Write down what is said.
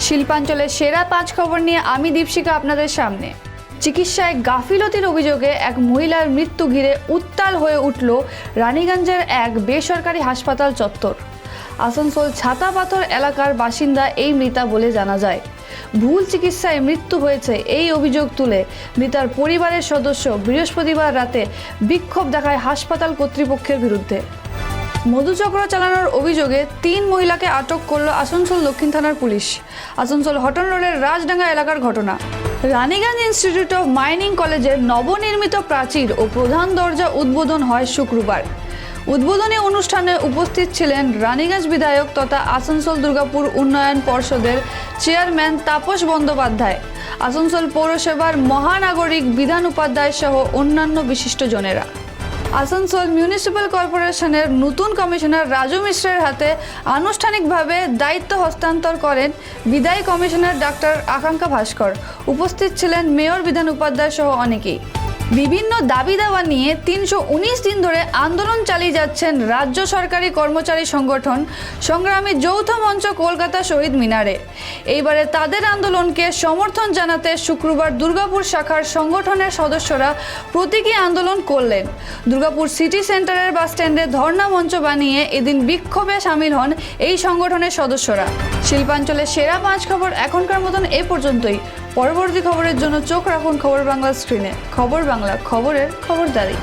শিল্পাঞ্চলের সেরা 5 খবর নিয়ে আমি দীপশিকা আপনাদের সামনে। চিকিৎসায় গাফিলতির অভিযোগে এক মহিলার মৃত্যু ঘিরে উত্তাল হয়ে উঠল রানীগঞ্জের এক বেসরকারি হাসপাতাল চত্বর। আসানসোল ছাতাপাথর এলাকার বাসিন্দা এই মৃতা বলে জানা যায়। ভুল চিকিৎসায় মৃত্যু হয়েছে এই অভিযোগ তুলে মৃতার পরিবারের সদস্য বৃহস্পতিবার রাতে বিক্ষোভ দেখায় হাসপাতাল কর্তৃপক্ষের বিরুদ্ধে। মধুচক্র চালানোর অভিযোগে 3 মহিলাকে আটক করল আসানসোল দক্ষিণ থানার পুলিশ। আসানসোল হটন রোডের রাজডাঙ্গা এলাকার ঘটনা। রানীগঞ্জ ইনস্টিটিউট অফ মাইনিং কলেজের নবনির্মিত প্রাচীর ও প্রধান দরজা উদ্বোধন হয় শুক্রবার। উদ্বোধনী অনুষ্ঠানে উপস্থিত ছিলেন রানীগঞ্জ বিধায়ক তথা আসানসোল দুর্গাপুর উন্নয়ন পর্ষদের চেয়ারম্যান তাপস বন্দ্যোপাধ্যায়, আসানসোল পৌরসভার মহানাগরিক বিধান উপাধ্যায় সহ অন্যান্য বিশিষ্টজনেরা। আসানসোল মিউনিসিপ্যাল কর্পোরেশনের নতুন কমিশনার রাজু মিশ্রের হাতে আনুষ্ঠানিকভাবে দায়িত্ব হস্তান্তর করেন বিদায়ী কমিশনার ডাক্তার আকাঙ্ক্ষা ভাস্কর। উপস্থিত ছিলেন মেয়র বিধান উপাধ্যায় সহ অনেকেই। বিভিন্ন দাবি দাওয়া নিয়ে 319 দিন ধরে আন্দোলন চালিয়ে যাচ্ছেন রাজ্য সরকারি কর্মচারী সংগঠন সংগ্রামী যৌথ মঞ্চ কলকাতা শহীদ মিনারে। এইবারে তাদের আন্দোলনকে সমর্থন জানাতে শুক্রবার দুর্গাপুর শাখার সংগঠনের সদস্যরা প্রতীকী আন্দোলন করলেন। দুর্গাপুর সিটি সেন্টারের বাস স্ট্যান্ডে ধর্ণা মঞ্চ বানিয়ে এদিন বিক্ষোভে সামিল হন এই সংগঠনের সদস্যরা। শিল্পাঞ্চলের সেরা 5 খবর এখনকার মতন এ পর্যন্তই। পরবর্তী খবরের জন্য চোখ রাখুন খবর বাংলা স্ক্রিনে। খবর বাংলা, খবরের খবরদারি।